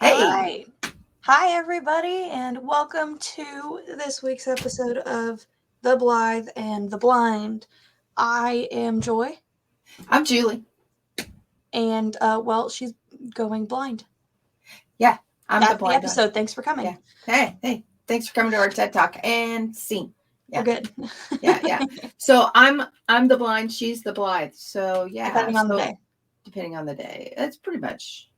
Hey. All right. Hi, everybody, and welcome to this week's episode of The Blithe and the Blind. I am Joy, I'm Julie. and, she's going blind. Yeah, I'm the That's the blind one. episode. Thanks for coming. Yeah. Hey. Thanks for coming to our TED Talk and scene. Yeah. We're good. Yeah. So I'm the blind, she's the blithe. So yeah. Depending on the day. Depending on the day. That's pretty much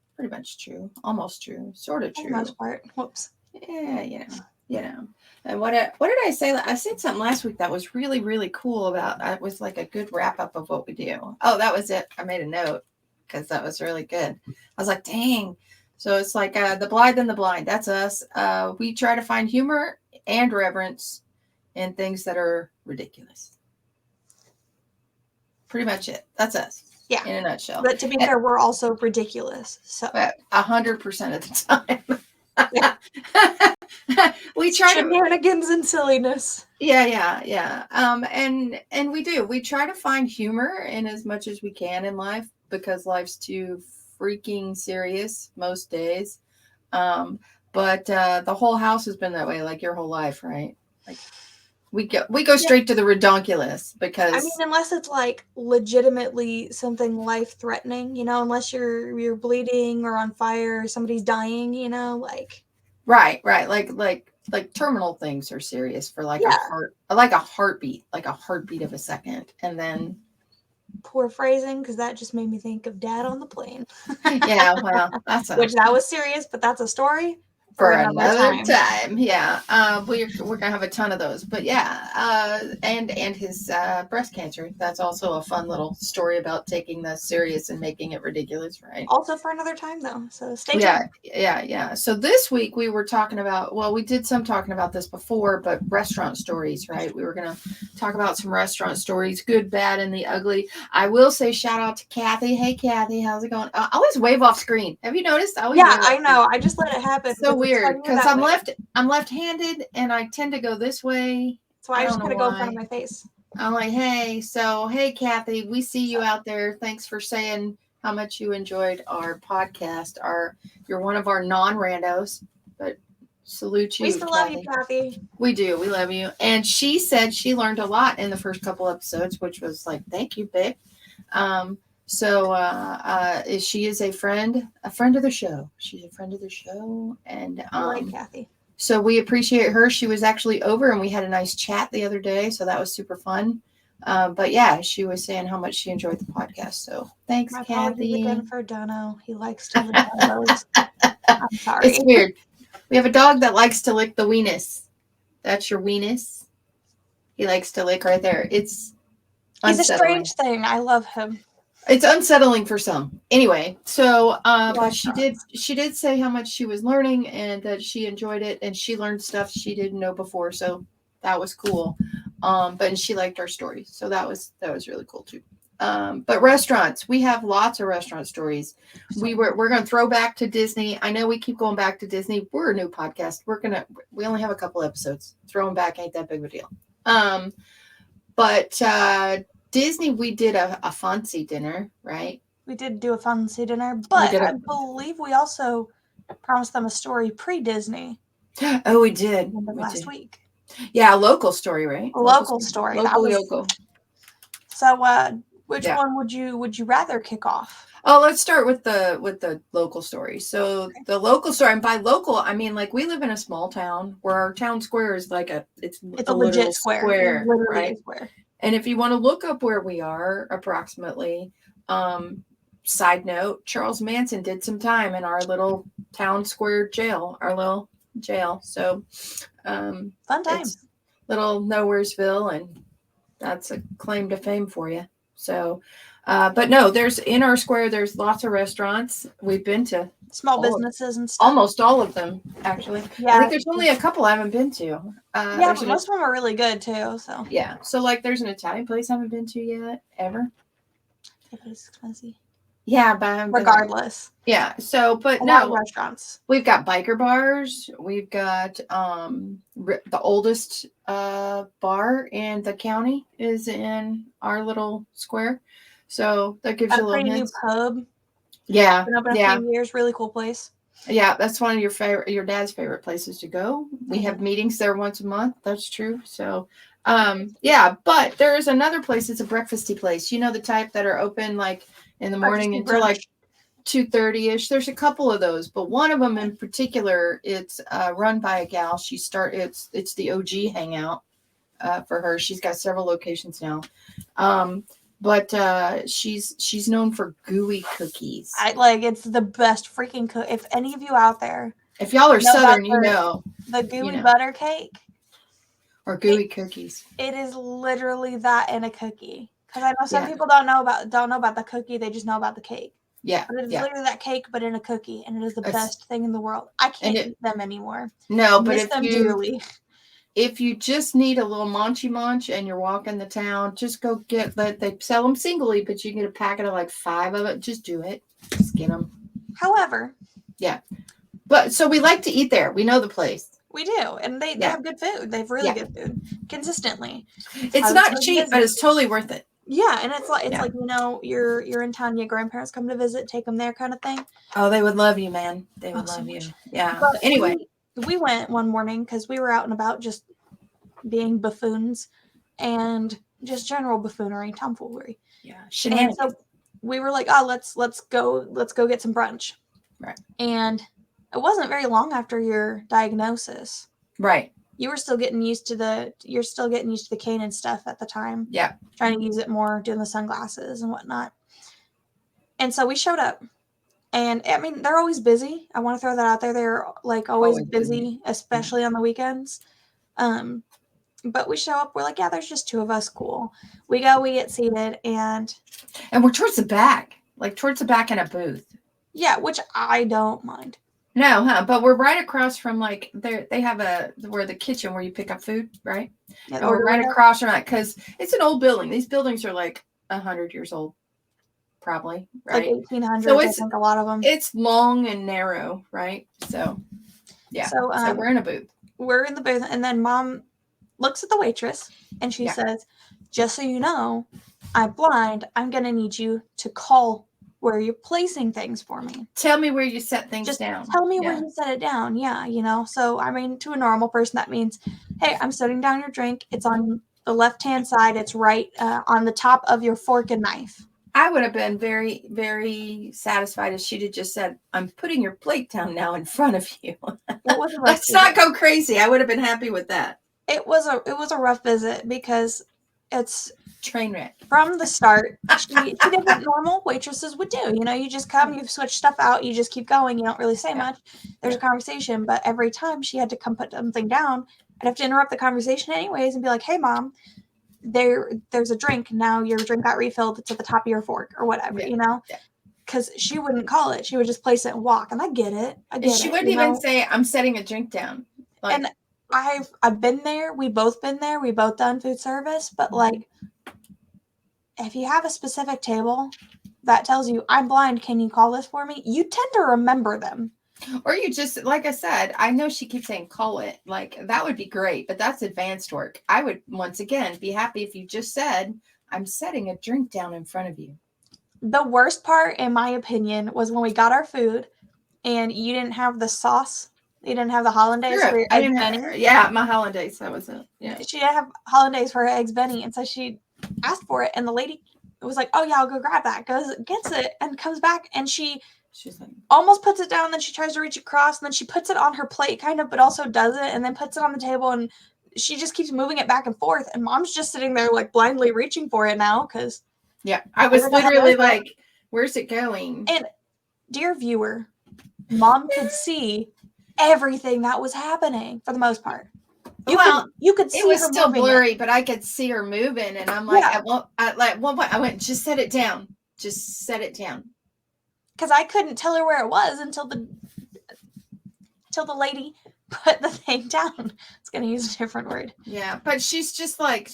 true. Almost true. Sort of For true. the most part. Whoops. Yeah, you know. And what did I say? I said something last week that was really, really cool about it was like a good wrap up of what we do. Oh, that was it. I made a note because that was really good. I was like, dang. So it's like the blithe and the blind. That's us. We try to find humor and reverence in things that are ridiculous. Pretty much it. That's us. Yeah. In a nutshell. But to be fair, we're also ridiculous. So 100% of the time. We try shenanigans and silliness. Yeah. And we do. We try to find humor in as much as we can in life because life's too freaking serious most days. But the whole house has been that way, like your whole life, right? Like we go straight to the redonkulous because I mean, unless it's like legitimately something life threatening, unless you're bleeding or on fire or somebody's dying, like right, like terminal things are serious for like a heartbeat of a second, and then poor phrasing because that just made me think of Dad on the Plane. Yeah, well, that was serious, but that's a story for another time. Yeah, we're gonna have a ton of those, but yeah, and his breast cancer. That's also a fun little story about taking the serious and making it ridiculous, right? Also for another time though, so stay tuned. Yeah. So this week we were talking about, well, we did some talking about this before, but restaurant stories, right? We were gonna talk about some restaurant stories, good, bad, and the ugly. I will say shout out to Kathy. Hey Kathy, how's it going? I always wave off screen. Have you noticed? I know. I just let it happen. So weird because I'm left-handed and I tend to go this way. So I just gotta go in front of my face. I'm like, hey Kathy, we see you out there. Thanks for saying how much you enjoyed our podcast. You're one of our non-randos, but salute you. We still love you, Kathy. We do. We love you. And she said she learned a lot in the first couple episodes, which was like, thank you, Vic. So she is a friend of the show. She's a friend of the show, and I like Kathy. So we appreciate her. She was actually over, and we had a nice chat the other day, so that was super fun. But yeah, she was saying how much she enjoyed the podcast. So thanks, My Kathy. apologies again for Dono. He likes to lick elbows. I'm sorry. It's weird. We have a dog that likes to lick the weenus. That's your weenus. He likes to lick right there. He's a strange thing. I love him. It's unsettling for some. Anyway, so but she did say how much she was learning and that she enjoyed it, and she learned stuff she didn't know before. So that was cool. But she liked our stories, so that was really cool too. But restaurants, we have lots of restaurant stories. We're going to throw back to Disney. I know we keep going back to Disney. We're a new podcast. We only have a couple episodes. Throwing back ain't that big of a deal. But Disney, we did a fancy dinner, right? We did do a fancy dinner, but I believe we also promised them a story pre-Disney. Oh, we did. Last week. Yeah, a local story, right? A local story. Local. So, which one would you rather kick off? Oh, let's start with the local story. So the local story, and by local, I mean like we live in a small town where our town square is like it's a legit square, right? A square. And if you want to look up where we are approximately, side note, Charles Manson did some time in our little town square jail, So fun times. Little Nowheresville, and that's a claim to fame for you. So but no, in our square there's lots of restaurants. We've been to small businesses and stuff. Almost all of them, actually. Yeah. I think there's only a couple I haven't been to. But most of them are really good too. So yeah. So like there's an Italian place I haven't been to yet, ever. That place is expensive. Yeah, but regardless. Yeah. So but no restaurants. We've got biker bars. We've got the oldest bar in the county is in our little square. So that gives you a little pretty new pub. Yeah. Been open a few years. Really cool place. Yeah, that's one of your dad's favorite places to go. We have Mhm. meetings there once a month. That's true. So, yeah, but there is another place. It's a breakfasty place. You know, the type that are open like in the morning Breakfast until brunch. like 2:30 ish. There's a couple of those, but one of them in particular, it's run by a gal. It's the OG hangout for her. She's got several locations now. Um, but she's known for gooey cookies. It's the best freaking cook. If any of you out there If y'all are know about Southern, you know, the gooey know, butter cake, or gooey cookies. it is literally that in a cookie. Because I know some Yeah. people don't know about the cookie, they just know about the cake. Yeah, But it is yeah. literally that cake, but in a cookie, and it is the best thing in the world. I can't eat them anymore. No, I but miss them dearly. if you just need a little munchy munch and you're walking the town, just go get. But they sell them singly, but you can get a packet of like 5 of it. Just do it. Just get them. However, yeah. But so we like to eat there. We know the place. We do, and they have good food. They have really good food consistently. It's not cheap, but it's totally worth it. Yeah, and it's like you're in town. Your grandparents come to visit, take them there, kind of thing. Oh, they would love you, man. They would love you. Yeah. But anyway, we went one morning because we were out and about, just being buffoons and just general buffoonery, tomfoolery. Yeah, shenanigans. And so we were like, oh, let's go get some brunch. Right. And it wasn't very long after your diagnosis. Right. You were still getting used to the cane and stuff at the time. Yeah. Trying to use it more, doing the sunglasses and whatnot. And so we showed up. And I mean, they're always busy. I want to throw that out there. They're like always busy, especially on the weekends. But we show up, we're like, yeah, there's just 2 of us, cool. We go, we get seated, and we're towards the back, in a booth. Yeah, which I don't mind. No, but we're right across from like they have where the kitchen where you pick up food, right? Yeah, and we're right across from that because it's an old building. These buildings are like 100 years old, probably, right? Like 1800s. So I think a lot of them. It's long and narrow, right? So, yeah. So we're in a booth. We're in the booth, and then Mom looks at the waitress and she says, "Just so you know, I'm blind. I'm gonna need you to call where you're placing things for me. Tell me where you set things down. Tell me where you set it down." Yeah, So, I mean, to a normal person, that means, hey, I'm setting down your drink. It's on the left-hand side. It's right on the top of your fork and knife. I would have been very, very satisfied if she'd have just said, I'm putting your plate down now in front of you. Let's not go crazy. I would have been happy with that. It was a rough visit because it's train wreck from the start. She did what normal waitresses would do. You just come, you switch stuff out, you just keep going. You don't really say much. There's a conversation, but every time she had to come put something down, I'd have to interrupt the conversation anyways and be like, "Hey, Mom, there's a drink. Now your drink got refilled. It's at the top of your fork," or whatever, because she wouldn't call it. She would just place it and walk. And I get it. She wouldn't even say, "I'm setting a drink down." And I've been there. We both been there. We both done food service. But like, if you have a specific table that tells you, "I'm blind, can you call this for me?" you tend to remember them. Or you just, like I said, I know she keeps saying call it. Like, that would be great, but that's advanced work. I would, once again, be happy if you just said, "I'm setting a drink down in front of you." The worst part, in my opinion, was when we got our food and you didn't have the sauce. You didn't have the hollandaise for your eggs Benny. Yeah, my hollandaise. That was it. Yeah. She didn't have hollandaise for her eggs Benny, and so she asked for it, and the lady was like, "Oh yeah, I'll go grab that." Goes, gets it, and comes back, and she's like, almost puts it down, then she tries to reach across, and then she puts it on her plate, kind of, but also doesn't, and then puts it on the table, and she just keeps moving it back and forth, and Mom's just sitting there like blindly reaching for it now, because I was literally like, "Where's it going?" And dear viewer, Mom could see everything that was happening for the most part. You could see it was still blurry, but I could see her moving, and I'm like, at one point, I went, "Just set it down. Just set it down." Because I couldn't tell her where it was until the lady put the thing down. It's gonna use a different word. Yeah, but she's like.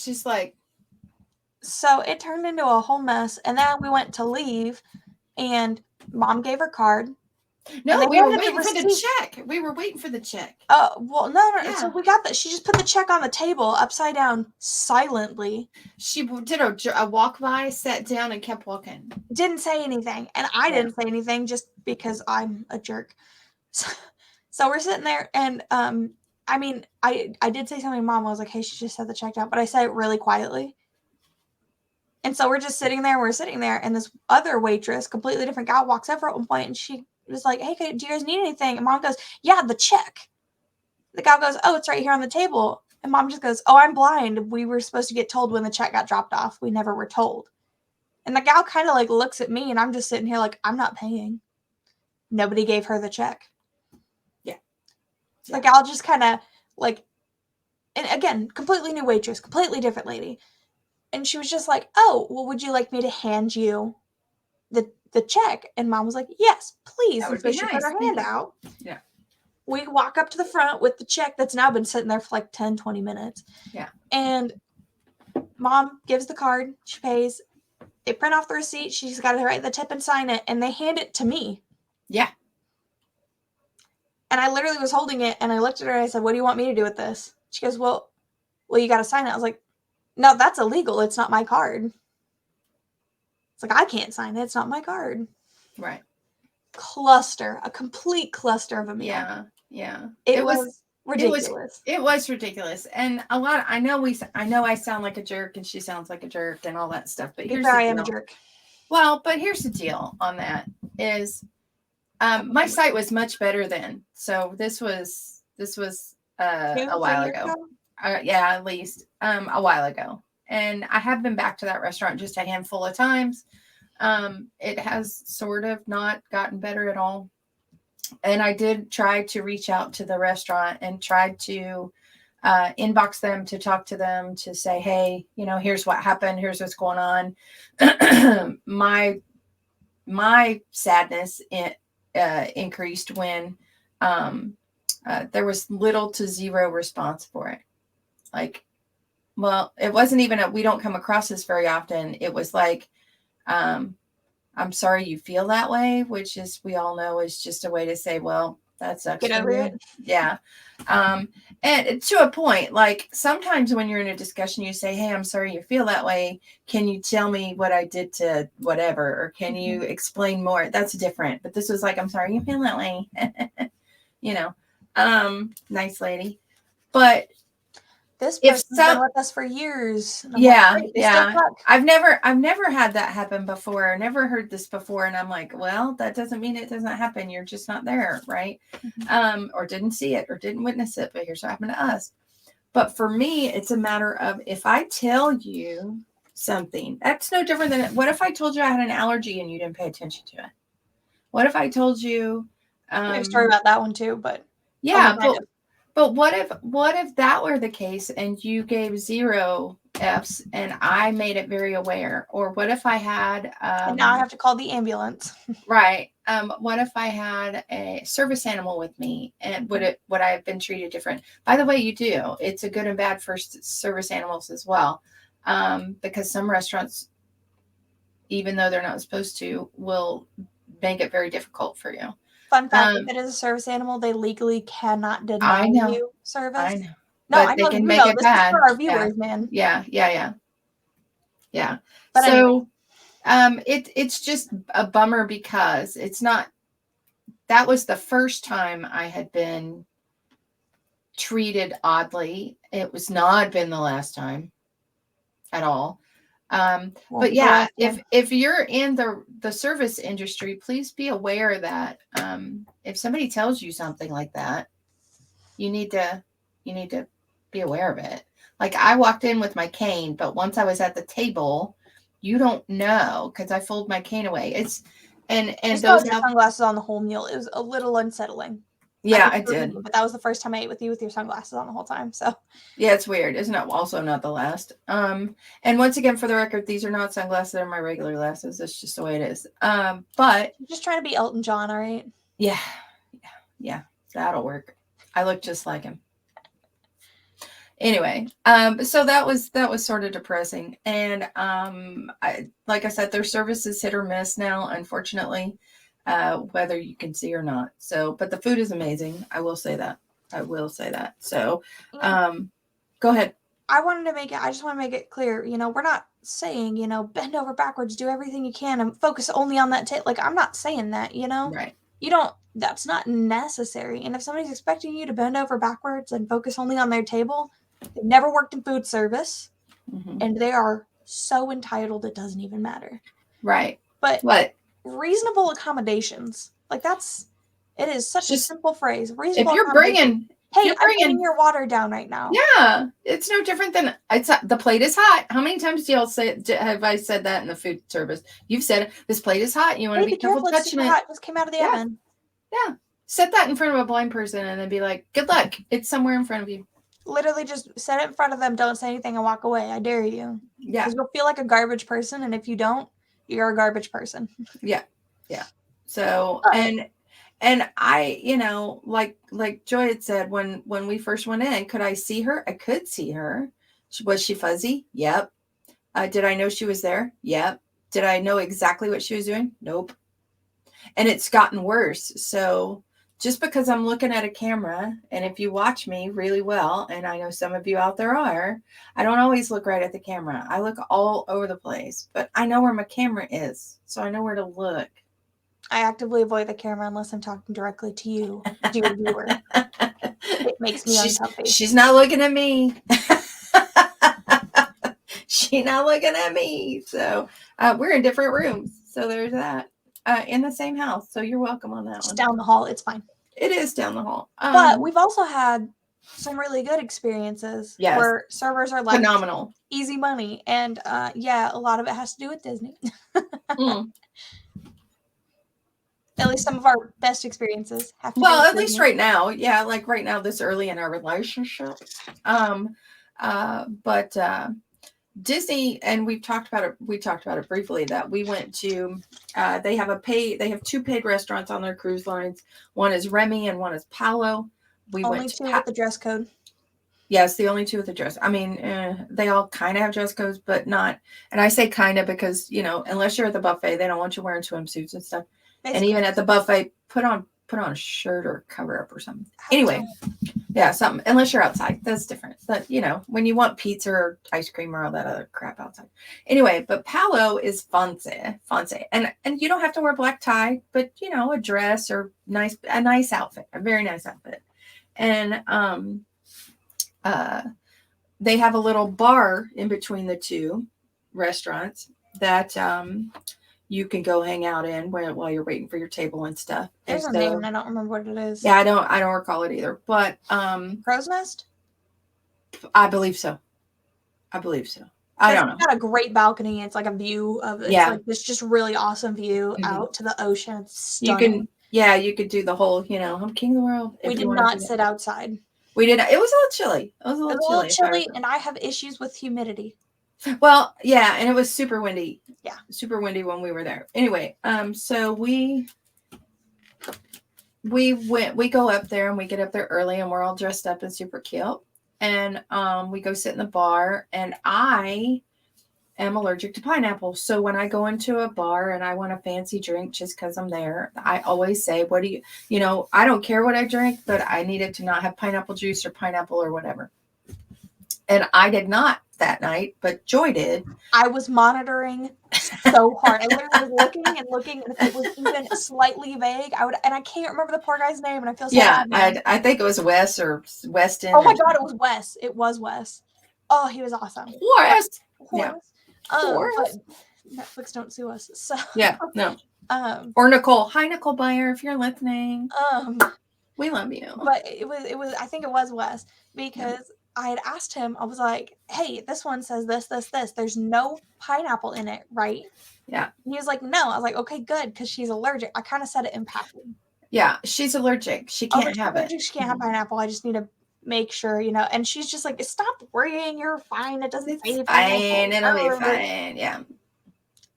So it turned into a whole mess, and then we went to leave, and Mom gave her card. No, we were waiting for the check. We were waiting for the check. Oh, well, no. Yeah. So we got that. She just put the check on the table upside down silently. She did a walk by, sat down, and kept walking. Didn't say anything. And I didn't say anything just because I'm a jerk. So we're sitting there, and I mean, I did say something to Mom. I was like, hey, she just said the checked out, but I said it really quietly. And so we're just sitting there, and this other waitress, completely different gal, walks over at one point, and she was like, hey, do you guys need anything? And Mom goes, yeah, the check. The gal goes, oh, it's right here on the table. And Mom just goes, oh, I'm blind. We were supposed to get told when the check got dropped off. We never were told. And the gal kind of like looks at me, and I'm just sitting here like, I'm not paying. Nobody gave her the check. Yeah. The gal just kind of like, and again, completely new waitress, completely different lady. And she was just like, oh, well, would you like me to hand you the check? And Mom was like, yes, please. That And would so be she nice. put her hand out. Yeah. We walk up to the front with the check that's now been sitting there for like 10, 20 minutes. Yeah. And Mom gives the card. She pays. They print off the receipt. She's got to write the tip and sign it. And they hand it to me. Yeah. And I literally was holding it. And I looked at her and I said, what do you want me to do with this? She goes, well, you got to sign it. I was like, no, that's illegal. It's not my card. It's like, I can't sign it. It's not my card. Right. A complete cluster of a meal. Yeah. Yeah. It was ridiculous. It was ridiculous. And I know I sound like a jerk and she sounds like a jerk and all that stuff, but here's the deal. I am a jerk. Well, but here's the deal on that is my sight was much better then. So this was a while ago. Yeah, at least a while ago. And I have been back to that restaurant just a handful of times. It has sort of not gotten better at all. And I did try to reach out to the restaurant and tried to inbox them, to talk to them, to say, hey, here's what happened. Here's what's going on. My sadness increased when there was little to zero response for it. Like, well, it wasn't even we don't come across this very often. It was like, I'm sorry you feel that way, which is, we all know, is just a way to say, well, that sucks. Get over it. Yeah. And to a point, like sometimes when you're in a discussion, you say, hey, I'm sorry you feel that way. Can you tell me what I did to whatever? Or can you explain more? That's different. But this was like, I'm sorry you feel that way. Nice lady. But this person's been with us for years. Yeah. I've never had that happen before. Never heard this before. And I'm like, well, that doesn't mean it doesn't happen. You're just not there. Right. Or didn't see it or didn't witness it. But here's what happened to us. But for me, it's a matter of, if I tell you something, that's no different than, what if I told you I had an allergy and you didn't pay attention to it? What if I told you, a story about that one too, but yeah, but what if that were the case and you gave 0 Fs and I made it very aware? Or what if I had and now I have to call the ambulance. Right. What if I had a service animal with me, and would I have been treated different? By the way, you do. It's a good and bad for service animals as well. Because some restaurants, even though they're not supposed to, will make it very difficult for you. Fun fact, if it is a service animal, they legally cannot deny you service. I know. No, I know. They can make it this bad. Is for our viewers, man. Yeah. But so anyway. It's just a bummer because that was the first time I had been treated oddly. It was not been the last time at all. But yeah, if you're in the service industry, please be aware that if somebody tells you something like that, you need to be aware of it. Like, I walked in with my cane, but once I was at the table, you don't know, because I fold my cane away. And those sunglasses on the whole meal. It was a little unsettling. Yeah, I did. But that was the first time I ate with you with your sunglasses on the whole time. So yeah, it's weird. Isn't it? Also not the last. And once again, for the record, these are not sunglasses. They're my regular glasses. That's just the way it is. But I'm just trying to be Elton John, all right? Yeah. That'll work. I look just like him. Anyway, so that was sort of depressing. And like I said, their service is hit or miss now, unfortunately. Whether you can see or not. So, but the food is amazing. I will say that. So, go ahead. I just want to make it clear, we're not saying, bend over backwards, do everything you can and focus only on that tip. Like, I'm not saying that, Right. You don't That's not necessary. And if somebody's expecting you to bend over backwards and focus only on their table, they've never worked in food service, and they are so entitled it doesn't even matter. Right. But what? Reasonable accommodations, like it is such a simple phrase. Reasonable If you're accommodations. bringing, I'm putting your water down right now. Yeah, it's no different than the plate is hot. How many times do y'all have I said that in the food service? You've said it. This plate is hot. You want to be careful touching it. Hot. Just came out of the oven. Yeah. Set that in front of a blind person and then be like, good luck. It's somewhere in front of you. Literally just set it in front of them. Don't say anything and walk away. I dare you. Yeah. Because you'll feel like a garbage person. And if you don't, you're a garbage person. Yeah. Yeah. So, and I, like Joy had said, when we first went in, could I see her? I could see her. Was she fuzzy? Yep. Did I know she was there? Yep. Did I know exactly what she was doing? Nope. And it's gotten worse. So just because I'm looking at a camera, and if you watch me really well, and I know some of you out there are, I don't always look right at the camera. I look all over the place, but I know where my camera is. So I know where to look. I actively avoid the camera unless I'm talking directly to you, dear viewer. It makes me uncomfortable. She's not looking at me. She's not looking at me. So we're in different rooms. So there's that. In the same house. So you're welcome on that Just one. down the hall. It's fine. It is down the hall. But we've also had some really good experiences where servers are like phenomenal. Easy money. And a lot of it has to do with Disney. At least some of our best experiences have to do with at Disney. least right now. Yeah, like right now, this early in our relationship. But Disney, and we talked about it briefly, that we went to, they have two paid restaurants on their cruise lines. One is Remy and one is Palo. We only went to two with the dress code. Yes, the only two with the dress. I mean, they all kind of have dress codes, but not. And I say kind of because, unless you're at the buffet, they don't want you wearing swimsuits and stuff. Basically. And even at the buffet, put on a shirt or cover up or something. Anyway, something. Unless you're outside, that's different. But when you want pizza or ice cream or all that other crap outside. Anyway, but Palo is fancy, and you don't have to wear a black tie, but a dress or a nice outfit, a very nice outfit, and they have a little bar in between the two restaurants that you can go hang out in while you're waiting for your table and stuff. There's a name and I don't remember what it is. Yeah, I don't recall it either. But Crow's Nest? I believe so. I don't know. It's got a great balcony. It's like a view of like this just really awesome view out to the ocean. It's stunning. You could do the whole, I'm king of the world. We did not sit outside. We did. It was a little chilly. It was a little chilly, and I have issues with humidity. Well, yeah, and it was super windy. Yeah, super windy when we were there. Anyway, so we go up there and we get up there early and we're all dressed up and super cute. And we go sit in the bar, and I am allergic to pineapple. So when I go into a bar and I want a fancy drink just because I'm there, I always say, what do you, I don't care what I drink, but I need it to not have pineapple juice or pineapple or whatever. And I did not that night, but Joy did. I was monitoring so hard. I literally was looking, and if it was even slightly vague, and I can't remember the poor guy's name, and I feel so bad. I think it was Wes or Weston. Oh my God, it was Wes. It was Wes. Oh, he was awesome. Horace. Yeah. But Netflix don't sue us. So yeah, no. Or Nicole. Hi, Nicole Byer, if you're listening. We love you. But it was. I think it was Wes, because I had asked him. I was like, "Hey, this one says this. There's no pineapple in it, right?" Yeah. And he was like, "No." I was like, "Okay, good," because she's allergic. I kind of said it in passing. Yeah, she's allergic. She can't have it. She can't have pineapple. I just need to make sure, And she's just like, "Stop worrying. You're fine. It doesn't say fine. It'll be fine." Yeah.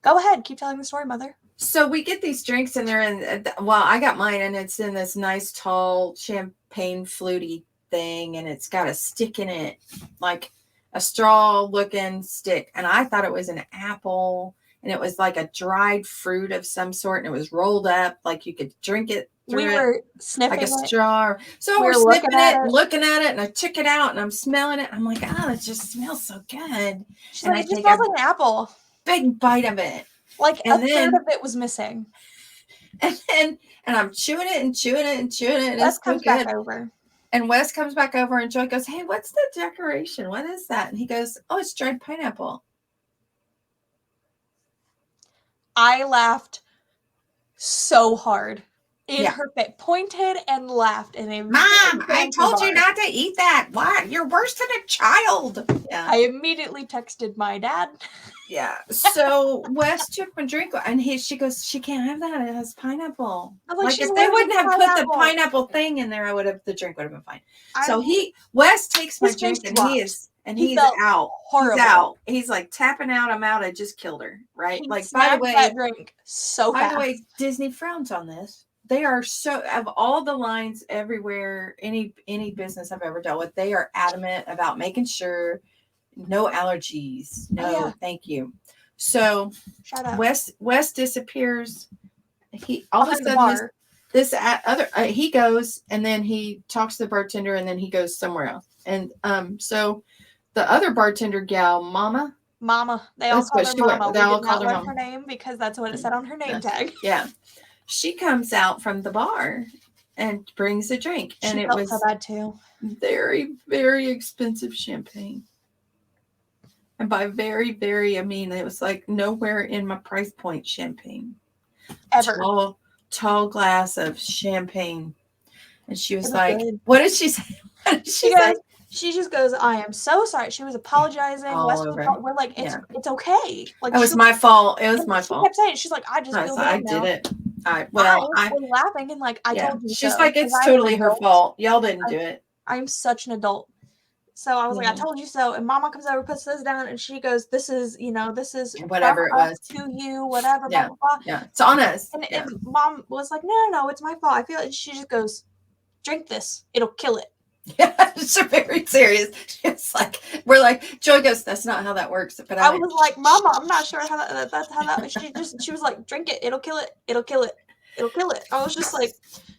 Go ahead. Keep telling the story, Mother. So we get these drinks and they're in. Well, I got mine, and it's in this nice tall champagne fluty thing, and it's got a stick in it, like a straw looking stick, and I thought it was an apple, and it was like a dried fruit of some sort, and it was rolled up like you could drink it through. We were sniffing like a straw. So we're sniffing it, looking at it, and I took it out and I'm smelling it. I'm like, it just smells so good. She's like, it just smells like an apple. Big bite of it. Like a third of it was missing. and I'm chewing it and chewing it and chewing it, and Wes it's so comes back good. over. And Wes comes back over, and Joy goes, "Hey, what's the decoration? What is that?" And he goes, "Oh, it's dried pineapple." I laughed so hard in Yeah. her face, pointed and laughed in a Mom, I told you bar. not to eat that. What? You're worse than a child. Yeah. I immediately texted my dad. Yeah. So Wes took my drink, and she goes, "She can't have that. It has pineapple." I'm like, Like she's if they allergic wouldn't to have put the pineapple. pineapple thing in there, the drink would have been fine. So I'm- Wes takes my His face drink, and dropped. He he's felt out. horrible. He's out. He's like tapping out. I'm out. I just killed her. Right. He Like by the snagged way, that drink so fast. Disney frowns on this. They are so of all the lines everywhere, any business I've ever dealt with, they are adamant about making sure no allergies. No, yeah. thank you. So Shut up. Wes disappears. He all Behind of the a sudden bar. this other he goes, and then he talks to the bartender, and then he goes somewhere else. And so the other bartender gal, Mama. They all called her Mama. They We all did called not her learn her name because that's what it said on her name tag. Yeah. She comes out from the bar and brings a drink. And She felt so bad too. Very, very expensive champagne. And by very, very, I mean it was like nowhere in my price point champagne. Ever. Tall glass of champagne. And she was like, good. "What did she say?" She just goes, "I am so sorry." She was apologizing. We're like, it's okay. Like it was my fault. It was my fault. She kept saying, she's like, "I just feel bad now." I did it. I was laughing and like, I told you she's so. like, it's totally her fault. Y'all didn't do it. I'm such an adult. So I was like, I told you so. And Mama comes over, puts this down, and she goes, this is whatever it was to you, whatever, yeah. blah, blah, blah. Yeah, it's on us. And Mom was like, no, it's my fault. I feel it. She just goes, drink this. It'll kill it. Yeah, she's very serious. It's like, we're like, Joy goes, that's not how that works. But I was like, Mama, I'm not sure how that's how that. She was like, drink it. It'll kill it. It'll kill it. It'll kill it. I was just like,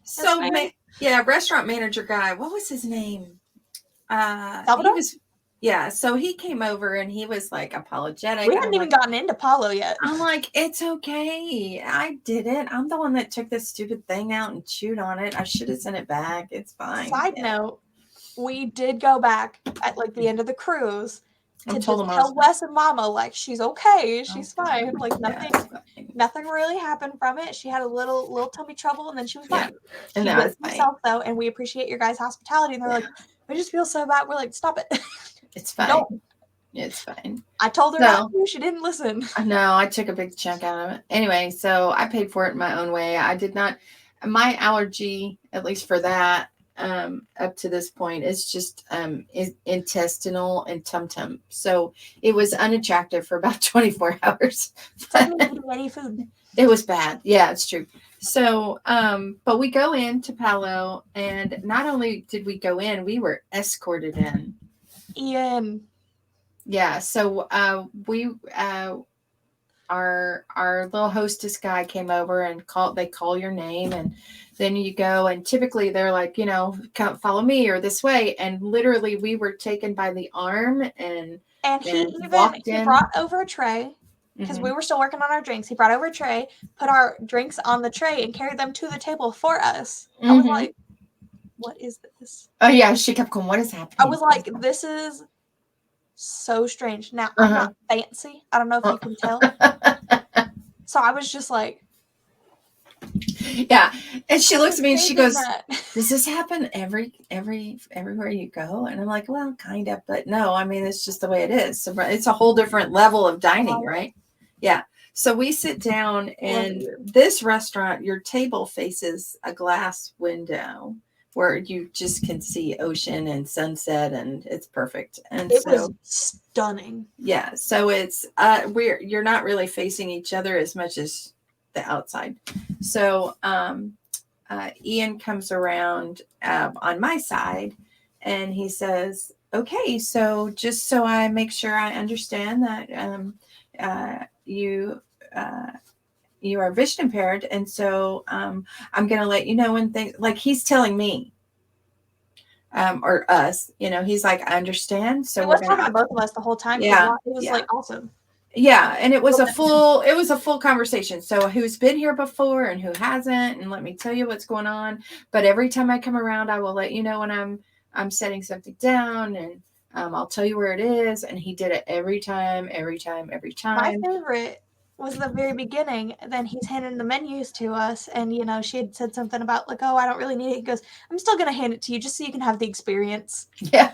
so restaurant manager guy. What was his name? Salvador? So he came over and he was like apologetic. We hadn't even gotten into Paulo yet. I'm like, it's okay. I did it. I'm the one that took this stupid thing out and chewed on it. I should have sent it back. It's fine. Side note, we did go back at like the end of the cruise to just tell Wes and Mama like she's okay, she's fine. Like nothing really happened from it. She had a little tummy trouble and then she was fine. And she was herself though, and we appreciate your guys' hospitality. And they're like, I just feel so bad. We're like, stop it. It's fine. It's fine. I told her not to. She didn't listen. No, I took a big chunk out of it. Anyway, so I paid for it in my own way. I did not. My allergy, at least for that, up to this point, is just is intestinal and tum-tum. So it was unattractive for about 24 hours. Any food. It was bad. Yeah, it's true. So, but we go into Palo, and not only did we go in, we were escorted in. Ian. Yeah. So we our little hostess guy came over and they call your name, and then you go, and typically they're like, come follow me or this way. And literally we were taken by the arm and he brought over a tray. Because we were still working on our drinks. He brought over a tray, put our drinks on the tray, and carried them to the table for us. I was like, what is this? Oh, yeah. She kept going, what is happening? I was like, this is so strange. Now, I'm not fancy. I don't know if you can tell. So I was just like. Yeah. And she looks at me and she goes, does this happen everywhere you go? And I'm like, well, kind of. But no, I mean, it's just the way it is. So it's a whole different level of dining, right? Yeah. So we sit down, and this restaurant, your table faces a glass window where you just can see ocean and sunset, and it's perfect. And it was stunning. Yeah. So it's you're not really facing each other as much as the outside. So Ian comes around on my side, and he says, okay, so just so I make sure I understand that you are vision impaired, and so I'm going to let you know when things, like he's telling me or us, he's like, I understand. So he was talking to both of us the whole time. Yeah, it was like awesome. Yeah, and it was a full conversation. So who's been here before and who hasn't, and let me tell you what's going on. But every time I come around, I will let you know when I'm setting something down, and I'll tell you where it is. And he did it every time. My favorite was the very beginning. Then he's handing the menus to us, and she had said something about like, "Oh, I don't really need it." He goes, "I'm still gonna hand it to you just so you can have the experience." Yeah,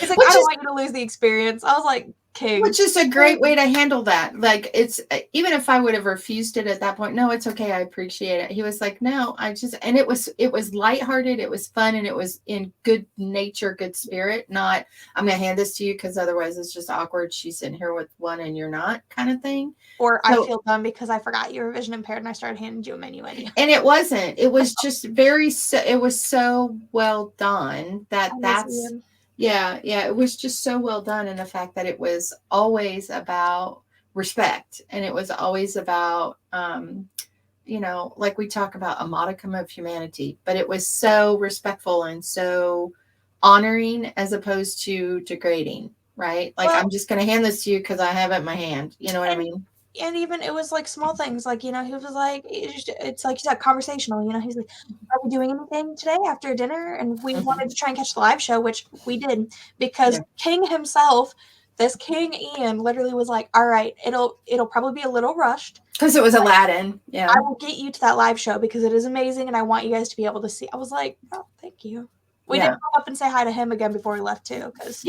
He's like, "I don't want you to lose the experience." I was like, "King," which is a great way to handle that. Like, it's even if I would have refused it at that point, no, it's okay. I appreciate it. He was like, no, and it was lighthearted. It was fun. And it was in good nature, good spirit. Not, I'm going to hand this to you because otherwise it's just awkward. She's sitting here with one and you're not, kind of thing. Or I feel dumb because I forgot you were vision impaired and I started handing you a menu. And it wasn't. It was just it was so well done that's. Yeah, it was just so well done in the fact that it was always about respect, and it was always about like we talk about a modicum of humanity, but it was so respectful and so honoring as opposed to degrading, right? Like, I'm just going to hand this to you because I have it in my hand. You know what I mean? And even it was like small things, like he was like, it's like you said, conversational. He's like, "Are we doing anything today after dinner?" And we wanted to try and catch the live show, which we did because King himself, this King Ian, literally was like, "All right, it'll probably be a little rushed because it was Aladdin. Yeah, I will get you to that live show because it is amazing, and I want you guys to be able to see." I was like, "Oh, thank you." We did go up and say hi to him again before we left too, because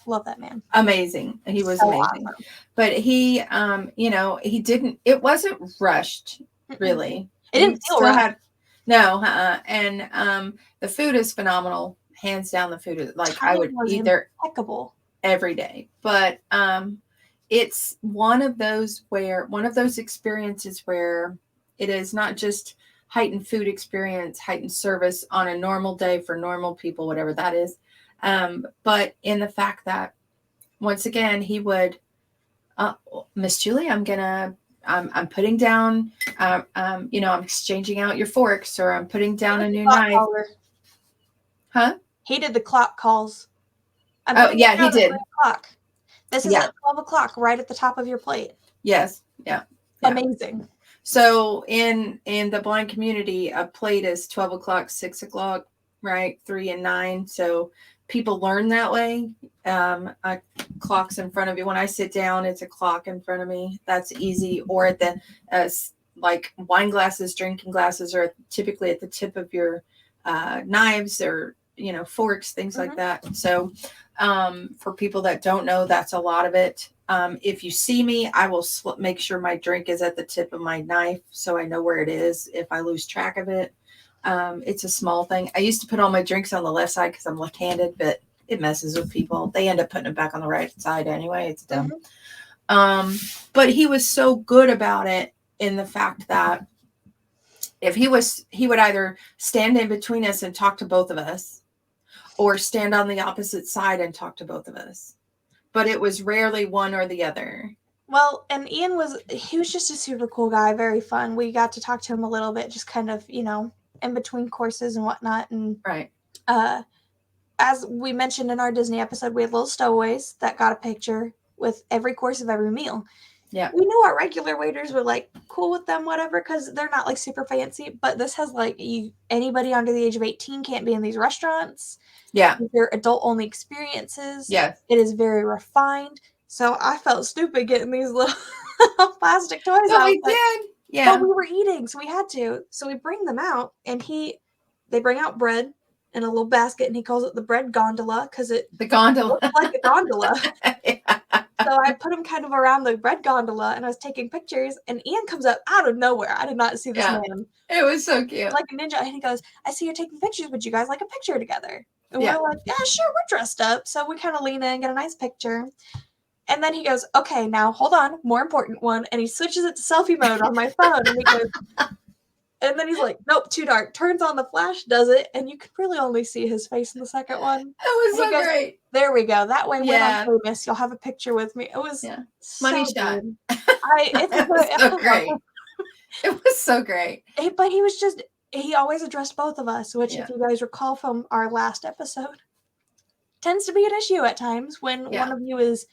love that man. Amazing. He was so amazing. Awesome. But he, he didn't, it wasn't rushed, really. It didn't feel rushed. And the food is phenomenal. Hands down, the food is like, I would eat there impeccable every day. But it's one of those experiences where it is not just heightened food experience, heightened service on a normal day for normal people, whatever that is. But in the fact that once again, he would, Miss Julie, I'm putting down, I'm exchanging out your forks, or I'm putting down a new knife. Huh? He did the clock calls. Oh yeah, he did. This is at 12 o'clock, right at the top of your plate. Yes. Yeah. Amazing. So in the blind community, a plate is 12 o'clock, 6 o'clock, right? 3 and 9. So people learn that way. A clock's in front of you. When I sit down, it's a clock in front of me. That's easy. Or at the like wine glasses, drinking glasses are typically at the tip of your knives or forks, things like that. So for people that don't know, that's a lot of it. If you see me, I will make sure my drink is at the tip of my knife so I know where it is if I lose track of it. It's a small thing. I used to put all my drinks on the left side because I'm left-handed, but it messes with people. They end up putting it back on the right side anyway. It's dumb. But he was so good about it in the fact that if he would either stand in between us and talk to both of us, or stand on the opposite side and talk to both of us. But it was rarely one or the other. Well, and Ian was just a super cool guy, very fun. We got to talk to him a little bit, just kind of, in between courses and whatnot. And right. As we mentioned in our Disney episode, we had little stowaways that got a picture with every course of every meal. Yeah. We knew our regular waiters were like cool with them, whatever, because they're not like super fancy. But this has like anybody under the age of 18 can't be in these restaurants. Yeah. They're adult only experiences. Yes. It is very refined. So I felt stupid getting these little plastic toys out. We did. Yeah. But we were eating, so we had to. So we bring them out, and they bring out bread in a little basket, and he calls it the bread gondola because it looks like a gondola. Yeah. So I put him kind of around the bread gondola, and I was taking pictures, and Ian comes up out of nowhere. I did not see this man. It was so cute. Like a ninja. And he goes, "I see you're taking pictures. Would you guys like a picture together?" And we're like, "Yeah, sure, we're dressed up." So we kind of lean in and get a nice picture. And then he goes, "Okay, now hold on, more important one." And he switches it to selfie mode on my phone. And he goes, and then he's like, "Nope, too dark." Turns on the flash, does it, and you could really only see his face in the second one. It was so great. There we go. That way, when I'm famous, you'll have a picture with me. It was money shot. It was so great. It was so great. But he always addressed both of us, which if you guys recall from our last episode, tends to be an issue at times when one of you is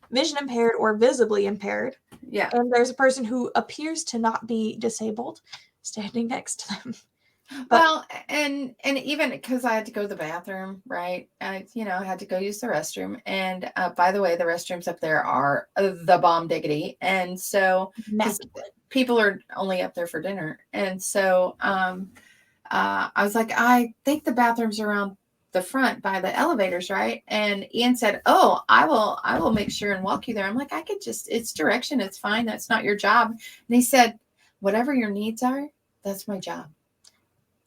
vision impaired or visibly impaired. Yeah. And there's a person who appears to not be disabled standing next to them. But, well, and even because I had to go to the bathroom, right? I had to go use the restroom. And by the way, the restrooms up there are the bomb diggity. And so people are only up there for dinner. And so I was like, I think the bathroom's around the front by the elevators, right? And Ian said, oh, I will make sure and walk you there. I'm like, I could just, it's direction. It's fine. That's not your job. And he said, whatever your needs are, that's my job.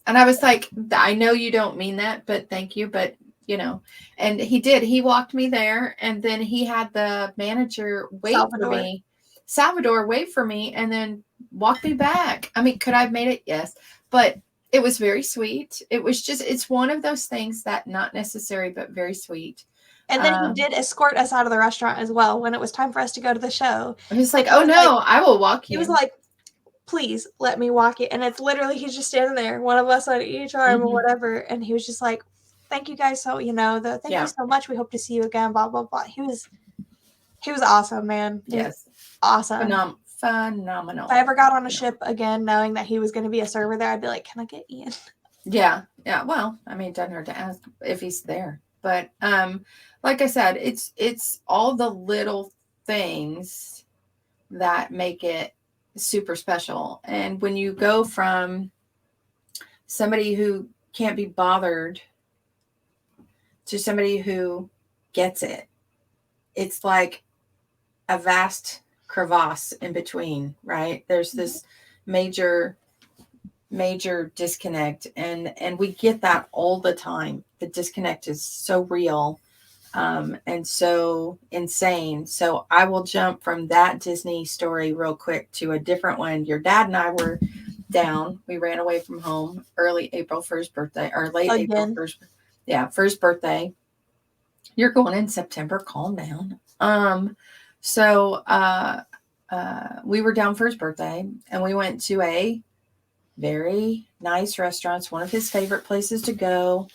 And I was like, I know you don't mean that, but thank you. But, and he did. He walked me there, and then he had the manager wait for me. Salvador wait for me and then walk me back. I mean, could I have made it? Yes. But it was very sweet. It was just, it's one of those things that not necessary, but very sweet. And then he did escort us out of the restaurant as well when it was time for us to go to the show. He was like, oh, no, I will walk you. He was like, please let me walk you. And it's literally, he's just standing there, one of us on each arm or whatever. And he was just like, thank you guys. So, thank you so much. We hope to see you again, blah, blah, blah. He was awesome, man. Yes. Awesome. Phenomenal. If I ever got on a ship again, knowing that he was going to be a server there, I'd be like, can I get Ian? Yeah. Yeah. Well, I mean, it doesn't hurt to ask if he's there. But like I said, it's all the little things that make it super special. And when you go from somebody who can't be bothered to somebody who gets it, it's like a vast crevasse in between, right? There's this major disconnect, and we get that all the time. The disconnect is so real and so insane. So I will jump from that Disney story real quick to a different one. Your dad and I were down. We ran away from home early April 1st birthday, or late April 1st. Yeah, first birthday. You're going in September. Calm down. So we were down for his birthday, and we went to a very nice restaurant. It's one of his favorite places to go.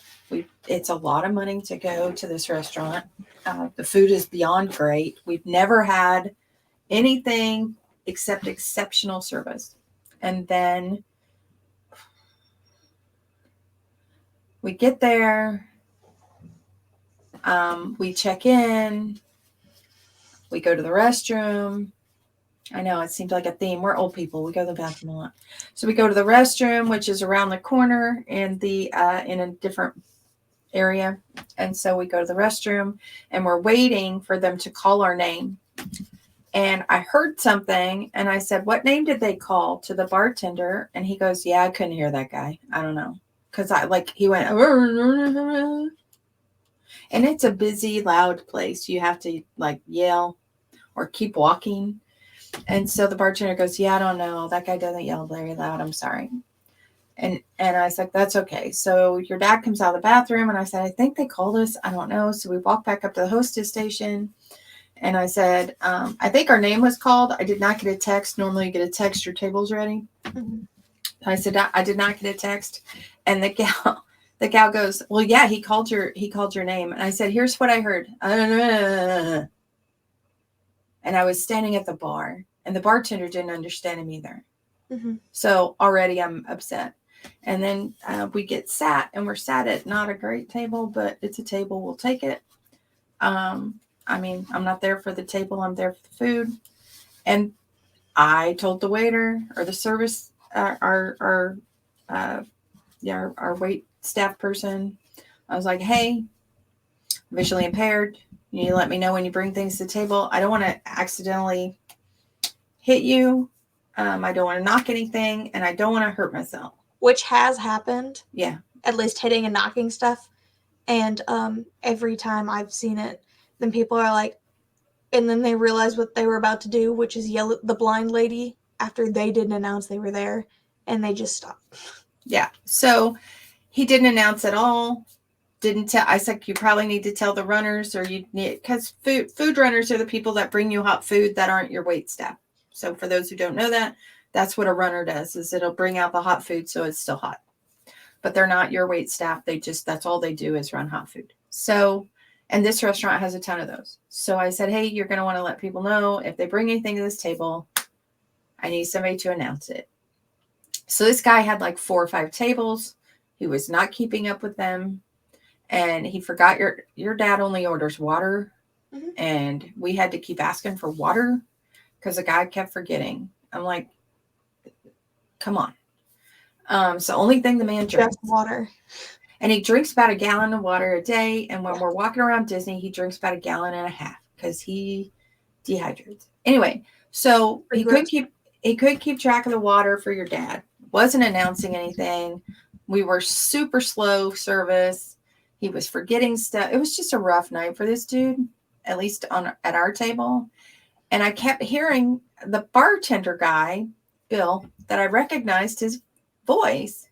It's a lot of money to go to this restaurant. The food is beyond great. We've never had anything except exceptional service. And then we get there. We check in. We go to the restroom. I know it seems like a theme. We're old people. We go to the bathroom a lot. So we go to the restroom, which is around the corner in a different area. And so we go to the restroom, and we're waiting for them to call our name. And I heard something, and I said, what name did they call to the bartender? And he goes, yeah, I couldn't hear that guy. I don't know. Because he went, and it's a busy, loud place. You have to yell or keep walking. And so the bartender goes, yeah, I don't know. That guy doesn't yell very loud. I'm sorry. And I was like, that's okay. So your dad comes out of the bathroom, and I said, I think they called us. I don't know. So we walked back up to the hostess station, and I said, I think our name was called. I did not get a text. Normally you get a text, your table's ready. Mm-hmm. I said, I did not get a text. And the gal goes, well, yeah, he called your name. And I said, here's what I heard. And I was standing at the bar, and the bartender didn't understand him either. Mm-hmm. So already I'm upset. And then we get sat, and we're sat at not a great table, but it's a table. We'll take it. I mean, I'm not there for the table. I'm there for the food. And I told the waiter or the service, our wait staff person, I was like, hey, visually impaired. You need to let me know when you bring things to the table. I don't want to accidentally hit you. I don't want to knock anything, and I don't want to hurt myself. Which has happened. Yeah. At least hitting and knocking stuff. And every time I've seen it, then people are like, and then they realize what they were about to do, which is yell at the blind lady after they didn't announce they were there, and they just stop. Yeah. So he didn't announce at all. Didn't tell. I said, you probably need to tell the runners, or you need, because food runners are the people that bring you hot food that aren't your wait staff. So for those who don't know that, that's what a runner does, is it'll bring out the hot food so it's still hot. But they're not your wait staff. That's all they do is run hot food. So And this restaurant has a ton of those. So I said, hey, you're going to want to let people know if they bring anything to this table, I need somebody to announce it. So this guy had like 4 or 5 tables. He was not keeping up with them. And he forgot your dad only orders water. Mhm. And we had to keep asking for water because the guy kept forgetting. I'm like, come on. So only thing the man drinks. Just water. And he drinks about a gallon of water a day. And when we're walking around Disney, he drinks about a gallon and a half because he dehydrates. Anyway, so he couldn't keep track of the water for your dad. Wasn't announcing anything. We were super slow service. He was forgetting stuff. It was just a rough night for this dude, at least at our table. And I kept hearing the bartender guy, Bill, that I recognized his voice.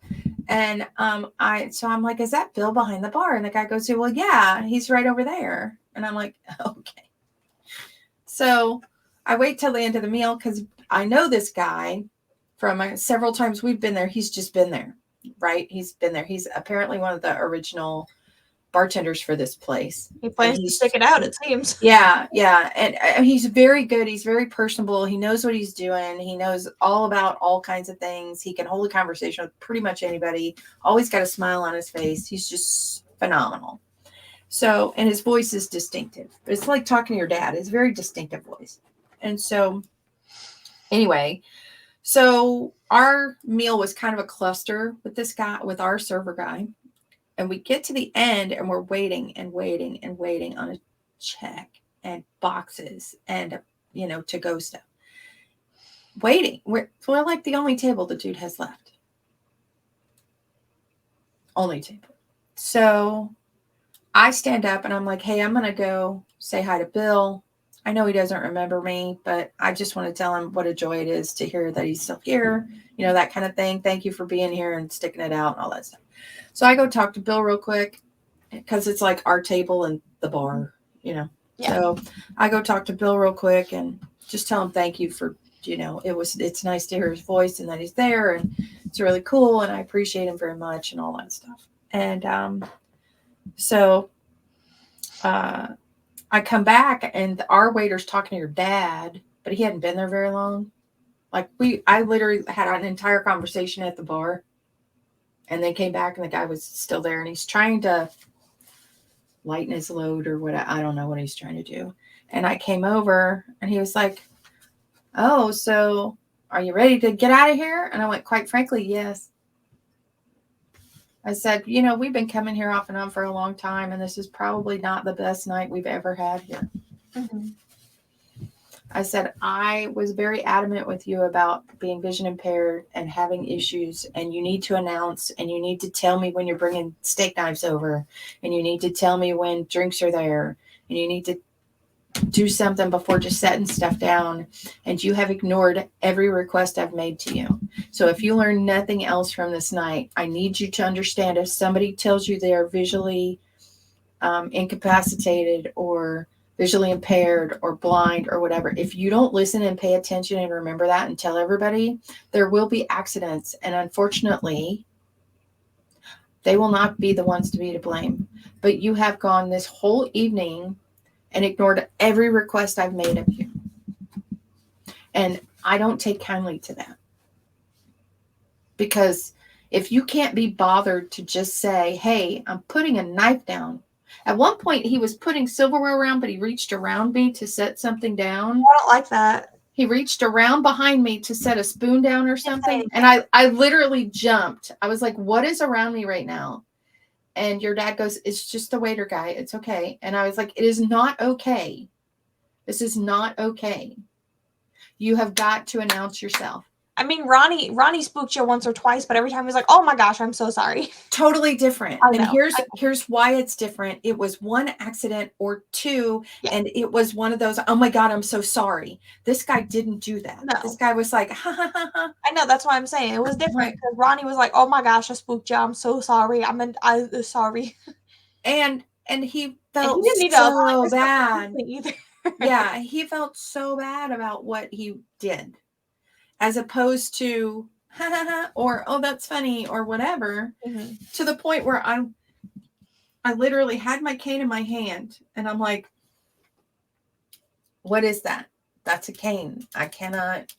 And I'm like, is that Bill behind the bar? And the guy goes, well, yeah, he's right over there. And I'm like, okay. So I wait till the end of the meal because I know this guy from several times we've been there. He's just been there, right? He's been there. He's apparently one of the original bartenders for this place. He plans to stick it out, it seems. Yeah. And he's very good. He's very personable. He knows what he's doing. He knows all about all kinds of things. He can hold a conversation with pretty much anybody. Always got a smile on his face. He's just phenomenal. So, and his voice is distinctive. It's like talking to your dad. It's a very distinctive voice. And so, anyway, so our meal was kind of a cluster with this guy, with our server guy. And we get to the end and we're waiting and waiting and waiting on a check and boxes and, to-go stuff. Waiting. We're like the only table the dude has left. Only table. So I stand up and I'm like, hey, I'm going to go say hi to Bill. I know he doesn't remember me, but I just want to tell him what a joy it is to hear that he's still here, that kind of thing. Thank you for being here and sticking it out and all that stuff. So I go talk to Bill real quick because it's like our table and the bar, Yeah. So I go talk to Bill real quick and just tell him thank you for, it's nice to hear his voice and that he's there and it's really cool and I appreciate him very much and all that stuff. And so I come back and our waiter's talking to your dad, but he hadn't been there very long. Like I literally had an entire conversation at the bar and then came back and the guy was still there and he's trying to lighten his load or what. I don't know what he's trying to do. And I came over and he was like, oh, so are you ready to get out of here? And I went, quite frankly, yes. I said, we've been coming here off and on for a long time, and this is probably not the best night we've ever had here. Mm-hmm. I said, I was very adamant with you about being vision impaired and having issues, and you need to announce, and you need to tell me when you're bringing steak knives over, and you need to tell me when drinks are there, and you need to do something before just setting stuff down. And you have ignored every request I've made to you. So if you learn nothing else from this night, I need you to understand if somebody tells you they are visually incapacitated or visually impaired or blind or whatever, if you don't listen and pay attention and remember that and tell everybody, there will be accidents. And unfortunately, they will not be the ones to be to blame. But you have gone this whole evening and ignored every request I've made of you. And I don't take kindly to that. Because if you can't be bothered to just say, hey, I'm putting a knife down. At one point, he was putting silverware around, but he reached around me to set something down. I don't like that. He reached around behind me to set a spoon down or something. And I literally jumped. I was like, what is around me right now? And your dad goes, it's just the waiter guy. It's okay. And I was like, it is not okay. This is not okay. You have got to announce yourself. I mean, Ronnie spooked you once or twice, but every time he was like, oh my gosh, I'm so sorry. Totally different. And here's why it's different. It was one accident or two, and it was one of those, oh my God, I'm so sorry. This guy didn't do that. No. This guy was like, ha, ha, ha, ha. I know, that's why I'm saying. It was different because Ronnie was like, oh my gosh, I spooked you. I'm so sorry. I'm sorry. And he felt so bad. Yeah, he felt so bad about what he did. As opposed to, ha, ha, ha, or, oh, that's funny, or whatever, to the point where I literally had my cane in my hand, and I'm like, what is that? That's a cane. I cannot,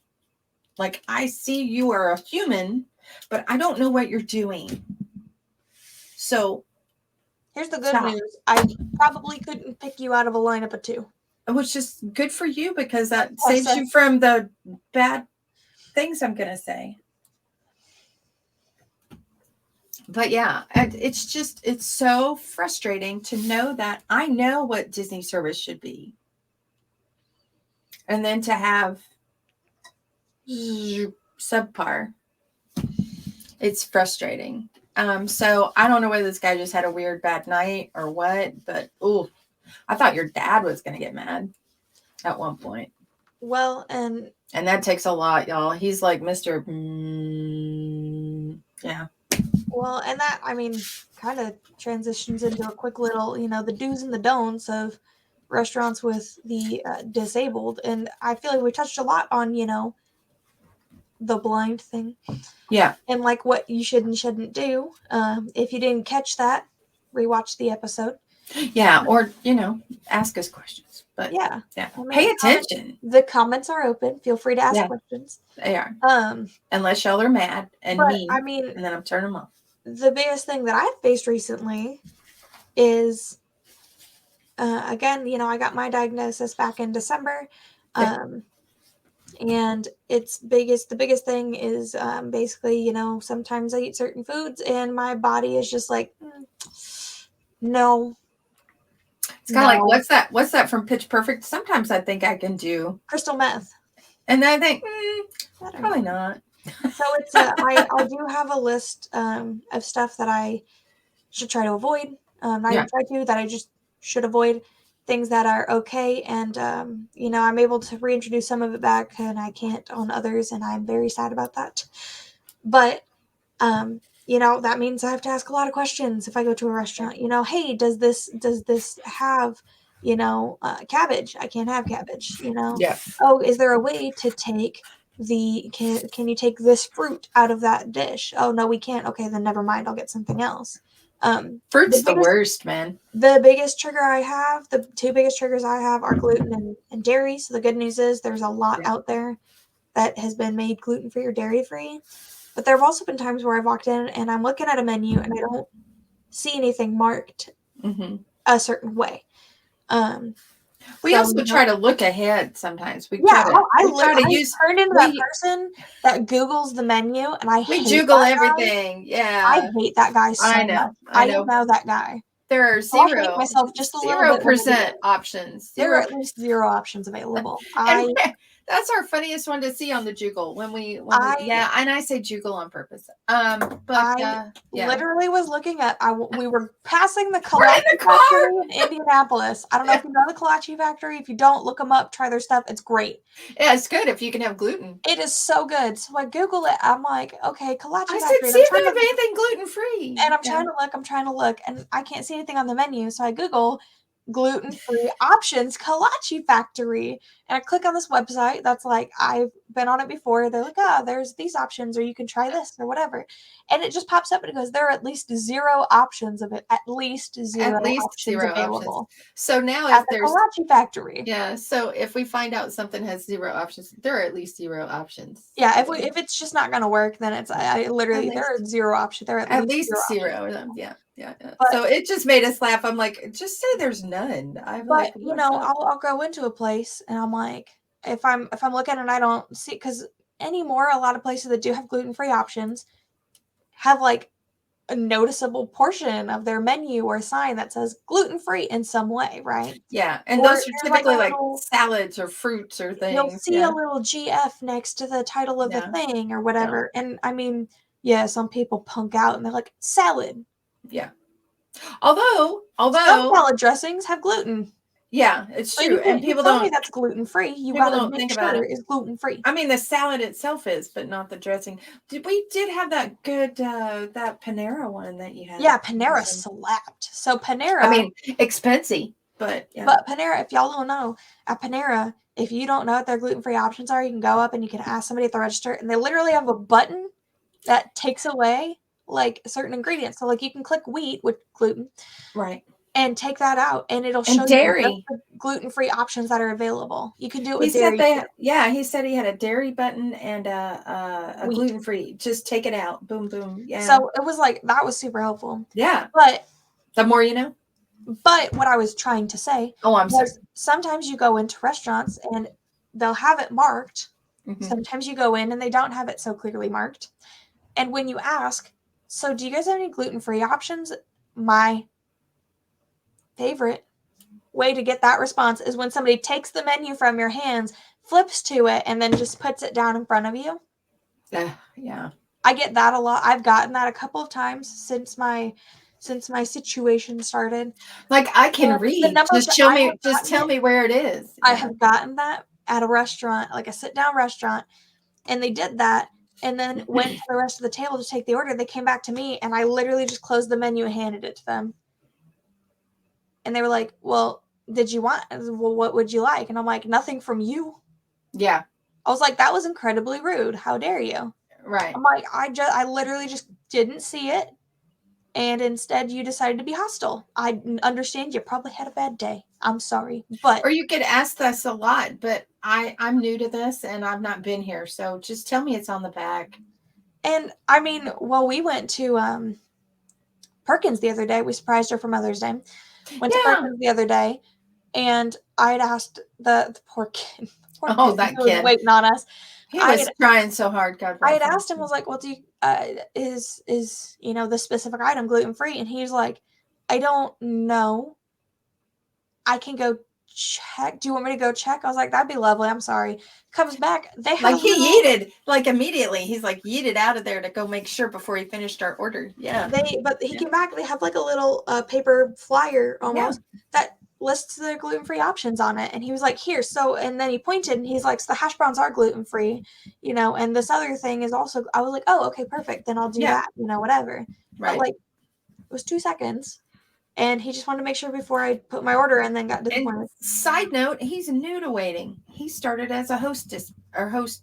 like, I see you are a human, but I don't know what you're doing. So Here's the good stop. news. I probably couldn't pick you out of a lineup of 2. Which is good for you, because that That's what I saves said. you from the bad things I'm going to say. But yeah, it's so frustrating to know that I know what Disney service should be. And then to have subpar, it's frustrating. So I don't know whether this guy just had a weird bad night or what, but ooh, I thought your dad was going to get mad at one point. Well, and that takes a lot, y'all. He's like Mr. Yeah. Well, and that, I mean, kind of transitions into a quick little, the do's and the don'ts of restaurants with the disabled. And I feel like we touched a lot on, the blind thing. Yeah. And like what you should and shouldn't do. If you didn't catch that, rewatch the episode. Yeah, or, ask us questions. But yeah. I mean, pay attention. The comments are open. Feel free to ask questions. They are. Um, Unless y'all are mad and mean, I mean, and then I'm turning them off. The biggest thing that I've faced recently is, again, I got my diagnosis back in December. And the biggest thing is basically, sometimes I eat certain foods and my body is just like, no. It's kind of like, what's that from Pitch Perfect? Sometimes I think I can do crystal meth. And I think, probably not. So it's I do have a list of stuff that I should try to avoid. That I just should avoid. Things that are okay, and I'm able to reintroduce some of it back, and I can't on others, and I'm very sad about that. But that means I have to ask a lot of questions if I go to a restaurant. Hey, does this have cabbage? I can't have cabbage. Yeah. Oh, is there a way to take can you take this fruit out of that dish? Oh no, we can't. Okay, then never mind. I'll get something else. Fruit's the worst, man. The biggest trigger I have, the 2 biggest triggers I have are gluten and dairy. So the good news is there's a lot out there that has been made gluten-free or dairy-free. But there have also been times where I've walked in and I'm looking at a menu and I don't see anything marked a certain way. We also try to look ahead sometimes. We try to use. Turn into that person that Googles the menu, and we Google everything. Yeah, I hate that guy so much. I know that guy. There are myself just a 0% options. There are at least 0 options available. That's our funniest one to see on the Juggle and I say Juggle on purpose. But I literally was looking at. We were passing the Kolache factory in Indianapolis. I don't know if you know the Kolache factory. If you don't, look them up. Try their stuff. It's great. Yeah, it's good if you can have gluten. It is so good. So I Google it. I'm like, okay, Kolache factory. I said, see if they have anything gluten free. And I'm trying to look, and I can't see anything on the menu. So I Google gluten-free options Kolache factory, and I click on this website that's like, I've been on it before. They're like, there's these options, or you can try this or whatever, and it just pops up and it goes, there are at least 0 options of it, at least zero available. So now at the Kolache factory, so if we find out something has 0 options, there are at least 0 options. If it's just not going to work, then it's there are 0 options. There are at least 0 of them. Yeah. But, so it just made us laugh. I'm like, just say there's none. I'll go into a place and I'm like, if I'm looking and I don't see, because anymore, a lot of places that do have gluten-free options have like a noticeable portion of their menu or sign that says gluten-free in some way, right? Yeah, and those are typically like salads or fruits or things. You'll see a little GF next to the title of the thing or whatever. And I mean, some people punk out and they're like, salad. Yeah. Although some salad dressings have gluten. Yeah, it's true. And people don't tell me that's gluten-free. You gotta think about it. It's gluten-free. I mean, the salad itself is, but not the dressing. We did have that good that Panera one that you had. Yeah, Panera slapped. So Panera, I mean, expensive, but Panera, if y'all don't know, at Panera, if you don't know what their gluten-free options are, you can go up and you can ask somebody at the register, and they literally have a button that takes away like certain ingredients. So like you can click wheat with gluten, Right. and take that out, and it'll And show you dairy. the gluten-free options that are available. You can do it He with said dairy too. he said he had a dairy button and a Wheat. gluten-free. Just take it out. Boom, boom. Yeah. So it was like that was super helpful. Yeah. But The more you know. But what I was trying to say I'm sorry. was sometimes you go into restaurants and they'll have it marked. Mhm. Sometimes you go in and they don't have it so clearly marked. And when you ask, so do you guys have any gluten-free options? My favorite way to get that response is when somebody takes the menu from your hands, flips to it, and then just puts it down in front of you. Yeah. I get that a lot. I've gotten that a couple of times since my situation started. Like I can The read. number Just that show I me. have Just gotten tell it, me where it is. I Yeah. have gotten that at a restaurant, like a sit-down restaurant, and they did that, and then went to the rest of the table to take the order. They came back to me, and I literally just closed the menu and handed it to them. And they were like, "Well, did you want? Well, what would you like?" And I'm like, "Nothing from you." Yeah. I was like, "That was incredibly rude. How dare you?" Right. I'm like, I literally just didn't see it, and instead you decided to be hostile. I understand you probably had a bad day. I'm sorry, but Or you could ask us a lot, but I'm new to this and I've not been here, so just tell me it's on the back. and I mean, well, we went to Perkins the other day. We surprised her for Mother's Day. Went to Yeah. Perkins the other day, and I had asked the poor kid, poor Oh, kid, that he was kid. waiting on us. He I was had trying so hard. God I bless had him. asked him, was like, "Well, do you, is the specific item gluten free?" And he's like, "I don't know. I can go check. Do you want me to go check?" I was like, "That'd be lovely. I'm sorry." Comes back, they had Like he yeeted, like immediately. He's like yeeted out of there to go make sure before he finished our order. Yeah. But he came back. They have like a little paper flyer almost that lists the gluten-free options on it. And he was like, "Here." So, and then he pointed and he's like, "So the hash browns are gluten-free, and this other thing is also." I was like, "Oh, okay, perfect. Then I'll do that, whatever." Right. But like, it was 2 seconds, and he just wanted to make sure before I put my order, and then got disappointed. And side note, he's new to waiting. He started as a host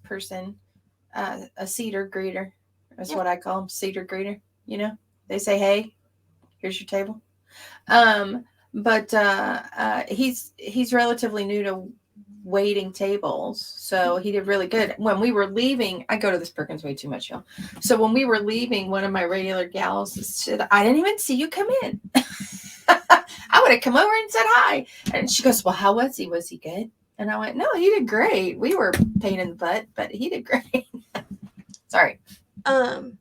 person, a seater greeter. That's what I call him, seater greeter. They say, "Hey, here's your table." But he's relatively new to waiting tables, so he did really good. When we were leaving, I go to this Perkins way too much, y'all. So when we were leaving, one of my regular gals said, "I didn't even see you come in." I would have come over and said hi. And she goes, "Well, how was he? Was he good?" And I went, "No, he did great. We were pain in the butt, but he did great." Sorry. So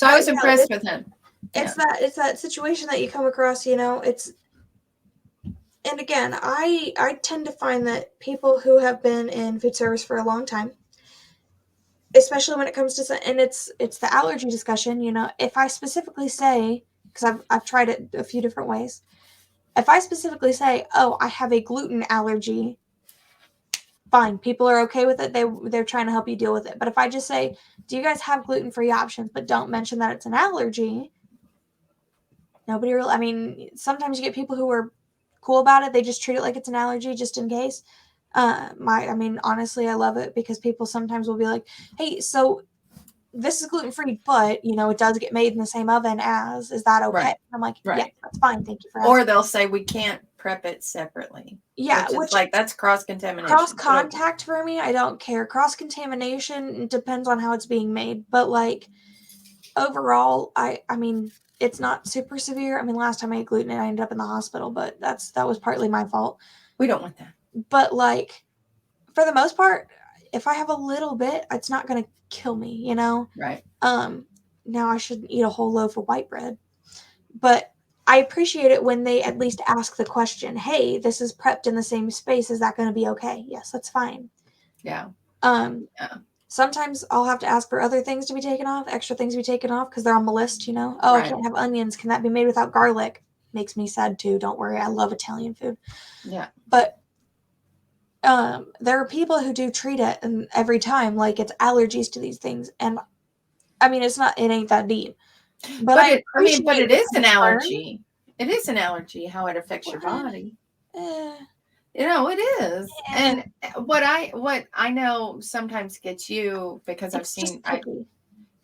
I was impressed with him. It's that situation that you come across, it's, and again, I tend to find that people who have been in food service for a long time, especially when it comes to, and it's the allergy discussion, if I specifically say, because I've tried it a few different ways, if I specifically say, "Oh, I have a gluten allergy," fine, people are okay with it. They're trying to help you deal with it. But if I just say, "Do you guys have gluten-free options?" but don't mention that it's an allergy, nobody really, I mean, sometimes you get people who are cool about it. They just treat it like it's an allergy just in case. Honestly, I love it because people sometimes will be like, "Hey, so this is gluten-free, but, it does get made in the same oven as, is that okay?" Right. I'm like, Right. "Yeah, that's fine. Thank you for asking." Or they'll say, "We can't prep it separately." Yeah, which is like, that's cross-contamination. Cross-contact for me, I don't care. Cross-contamination depends on how it's being made. But, like, overall, I mean, it's not super severe. I mean, last time I ate gluten, I ended up in the hospital, but that was partly my fault. We don't want that. But, like, for the most part, if I have a little bit, it's not going to kill me, Right. Now I shouldn't eat a whole loaf of white bread. But I appreciate it when they at least ask the question, "Hey, this is prepped in the same space. Is that going to be okay?" Yes, that's fine. Yeah. Sometimes I'll have to ask for other things to be taken off, extra things to be taken off because they're on the list, Oh, Right. I can't have onions. Can that be made without garlic? Makes me sad too. Don't worry. I love Italian food. Yeah. But there are people who do treat it and every time like it's allergies to these things. And I mean, it ain't that deep. But it is an concern. allergy. It is an allergy, how it affects your body. It is. Yeah. And what I know sometimes gets you, because I've seen,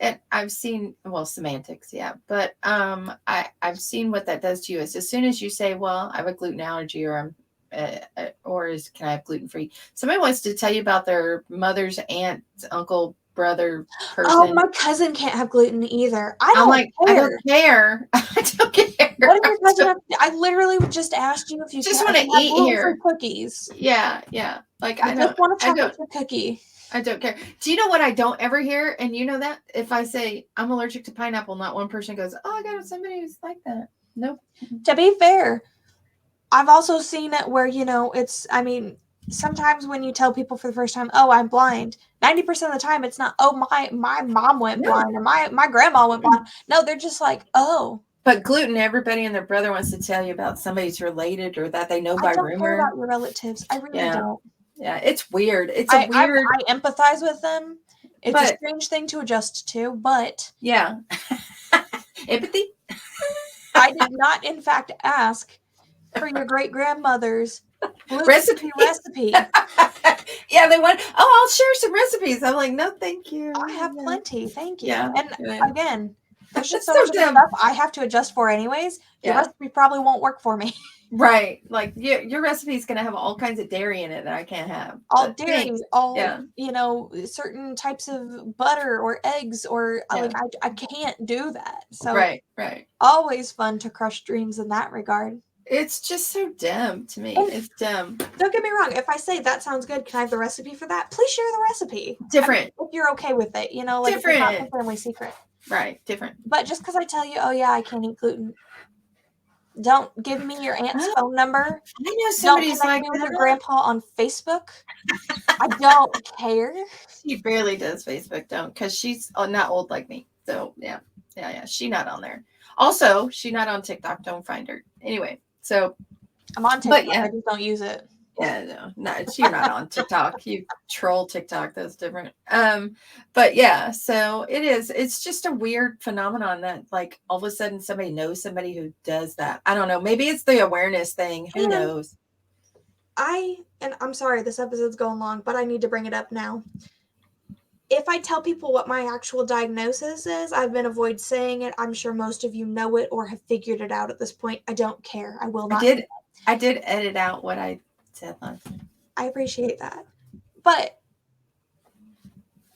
and I've seen, well, semantics, yeah, but I've seen what that does to you. Is as soon as you say, well, I have a gluten allergy, or I'm can I have gluten free? Somebody wants to tell you about their mother's aunt, uncle, brother, Oh, person. my cousin can't have gluten either. I I'm don't like, I care. don't care. I don't care. What did your cousin have? I literally just asked you if you Just can want to have eat gluten-free here. cookies. Yeah, yeah. Like I just want a chocolate chip cookie. I don't care. Do you know what I don't ever hear? And you know that if I say I'm allergic to pineapple, not one person goes, "Oh, I got somebody who's like that." Nope. To be fair, I've also seen it where, it's, I mean, sometimes when you tell people for the first time, oh, I'm blind, 90% of the time it's not, oh, my mom went blind or my grandma went blind. No, they're just like, oh. But gluten, everybody and their brother wants to tell you about somebody who's related or that they know by I don't rumor. care about your relatives. I really don't. Yeah, it's weird. It's I weird. I empathize with them. It's a strange thing to adjust to, but yeah. Empathy. I did not, in fact, ask for your great grandmother's recipe. Yeah, they want. Oh, I'll share some recipes. I'm like, no, thank you. I have plenty, thank you. Yeah. And again, there's just so so much of the stuff I have to adjust for anyways. Your recipe probably won't work for me. Right. Like your recipe is going to have all kinds of dairy in it that I can't have. All dairy, certain types of butter or eggs or like I can't do that. So right. Always fun to crush dreams in that regard. It's just so dumb to me. It's dumb. Don't get me wrong. If I say that sounds good, can I have the recipe for that? Please share the recipe. Different. If you're okay with it, like different. It's not a family secret. Right. Different. But just because I tell you, oh yeah, I can't eat gluten. Don't give me your aunt's phone number. I know somebody's don't connect me with your grandpa on Facebook. I don't care. She barely does Facebook, because she's not old like me. So yeah. She's not on there. Also, she's not on TikTok. Don't find her. Anyway, so I'm on TikTok. I just don't use it. Yeah, no, you're not on TikTok. You troll TikTok. That's different. But yeah, so it is. It's just a weird phenomenon that, like, all of a sudden somebody knows somebody who does that. I don't know. Maybe it's the awareness thing. Who knows? And I'm sorry, this episode's going long, but I need to bring it up now. If I tell people what my actual diagnosis is, I've been avoid saying it. I'm sure most of you know it or have figured it out at this point. I don't care. I will not. I did edit out what I said last time. I appreciate that. But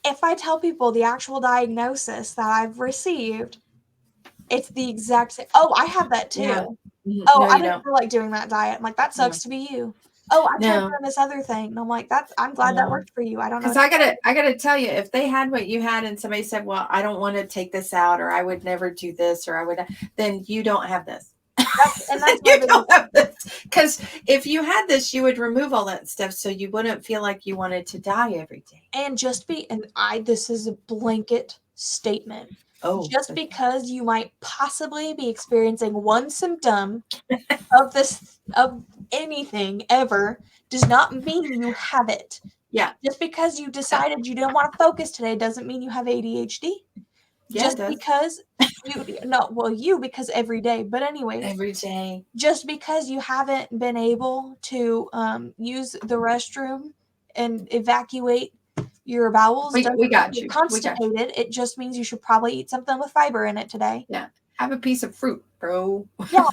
if I tell people the actual diagnosis that I've received, it's the exact same. Oh, I have that too. Yeah. Oh, no, I didn't feel like doing that diet. I'm like, that sucks to be you. Oh, I tried doing this other thing. And I'm like, I'm glad that worked for you. I don't know. Because I gotta tell you, if they had what you had and somebody said, well, I don't want to take this out, or I would never do this, or I would, then you don't have this. That's you don't have this. Because if you had this, you would remove all that stuff, so you wouldn't feel like you wanted to die every day. And this is a blanket statement. Oh, just because you might possibly be experiencing one symptom of anything ever does not mean you have it. Yeah. Just because you decided you didn't want to focus today doesn't mean you have ADHD. Yeah, just because because every day. But anyways, every day. Just because you haven't been able to use the restroom and evacuate your bowels, we got you. Constipated. It just means you should probably eat something with fiber in it today. Yeah, have a piece of fruit, bro. Yeah,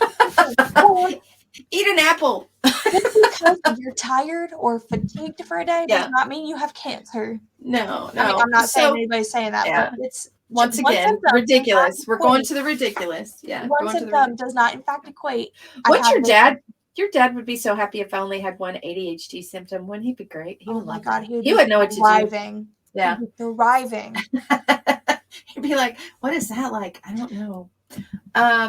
eat an apple. Just because you're tired or fatigued for a day does not mean you have cancer. No. I mean, I'm not saying anybody's saying that, but it's once again ridiculous. We're going to the ridiculous. Yeah, one symptom does not, in fact, equate. What's your dad? Your dad would be so happy if I only had one ADHD symptom. Wouldn't he be great? He would love that. He would know what to do. Yeah. He'd be thriving. He'd be like, what is that like? I don't know.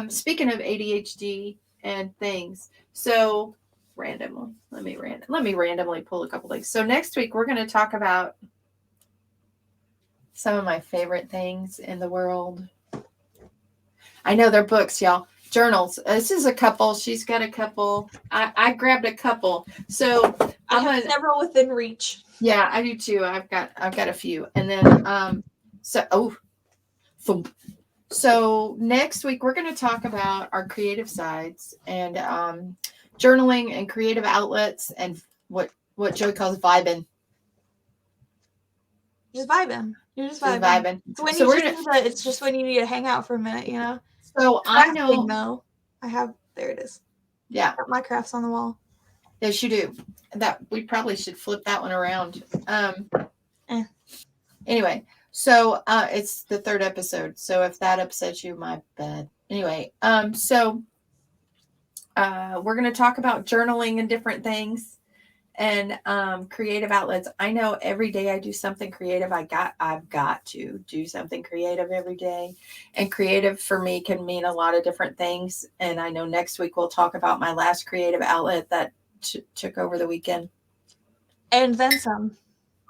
Speaking of ADHD and things, so randomly, let me randomly pull a couple things. So next week we're going to talk about some of my favorite things in the world. I know they're books, y'all. Journals. This is a couple. She's got a couple. I grabbed a couple. So I have several within reach. Yeah, I do too. I've got a few. And then so next week we're going to talk about our creative sides and journaling and creative outlets and what Joey calls vibing. Just vibing. You're just Just vibing. vibing. It's when So you we're just gonna. need to, it's just when you need to hang out for a minute, you know. So I know. No, I have. There it is. Yeah. Got my crafts on the wall. Yes, you do. That we probably should flip that one around. Anyway, so it's the 3rd episode. So if that upsets you, my bad. Anyway, so we're going to talk about journaling and different things and creative outlets. I know every day I do something creative. I've got to do something creative every day. And creative for me can mean a lot of different things. And I know next week we'll talk about my last creative outlet that took over the weekend. And then some.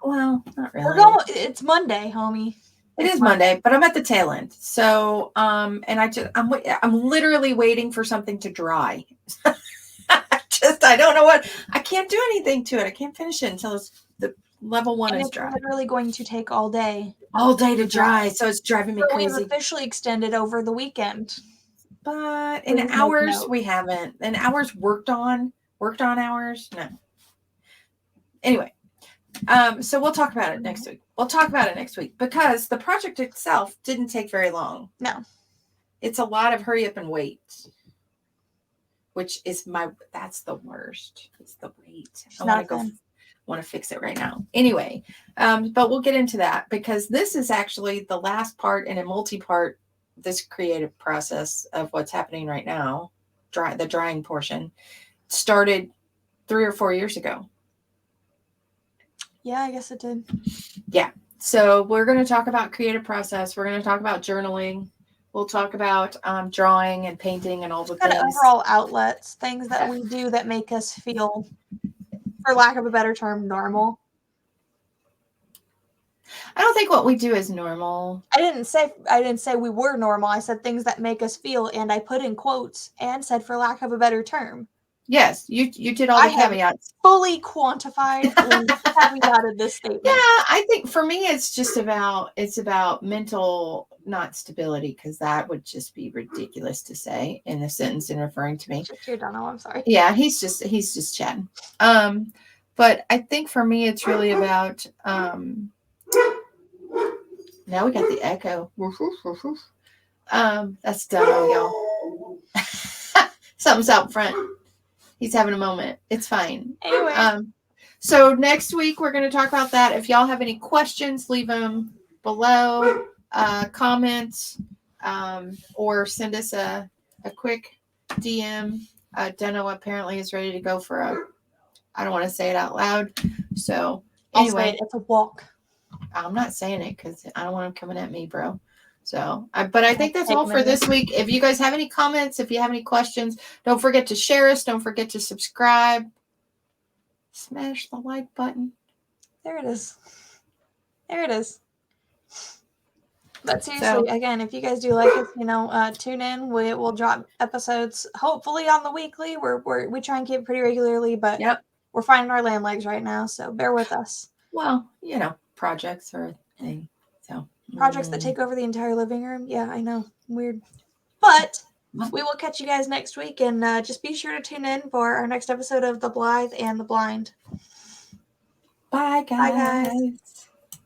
Well, not really. We're going. It's Monday, homie. It is Monday, but I'm at the tail end. So, and I'm literally waiting for something to dry. I don't know what. I can't do anything to it. I can't finish it until the level 1 is dry. It's literally going to take all day. All day to dry. So it's driving me crazy. We've officially extended over the weekend. But in hours, we haven't. In hours worked on hours. No. Anyway. So we'll talk about it next week. We'll talk about it next week because the project itself didn't take very long. No. It's a lot of hurry up and wait, which is that's the worst. It's the wait. I want to fix it right now. Anyway, but we'll get into that because this is actually the last part in a multi-part, this creative process of what's happening right now. The drying portion started 3 or 4 years ago. Yeah, I guess it did. Yeah. So we're going to talk about creative process. We're going to talk about journaling. We'll talk about drawing and painting and all the things. Overall outlets, things that we do that make us feel, for lack of a better term, normal. I don't think what we do is normal. I didn't say we were normal. I said things that make us feel, and I put in quotes and said for lack of a better term. Yes, you did all the caveats. Fully quantified and caveated this statement. Yeah, I think for me it's about mental, not stability, because that would just be ridiculous to say in a sentence in referring to me. You're done. I'm sorry. Yeah, he's just chatting. But I think for me it's really about now we got the echo. That's done, y'all. Something's out front. He's having a moment. It's fine. Anyway. So next week we're going to talk about that. If y'all have any questions, leave them below, comment, or send us a quick DM. Deno apparently is ready to go for I don't want to say it out loud. So anyway, it's a walk. I'm not saying it because I don't want him coming at me, bro. So, but I think that's all for this week. If you guys have any comments, if you have any questions, don't forget to share us. Don't forget to subscribe. Smash the like button. There it is. But seriously, again, if you guys do like us, tune in. We will drop episodes hopefully on the weekly. We try and keep it pretty regularly, but we're finding our land legs right now, so bear with us. Well, projects are a thing. So projects that take over the entire living room. Yeah, I know. Weird. But we will catch you guys next week, and just be sure to tune in for our next episode of The Blithe and the Blind. Bye, guys. Bye, guys.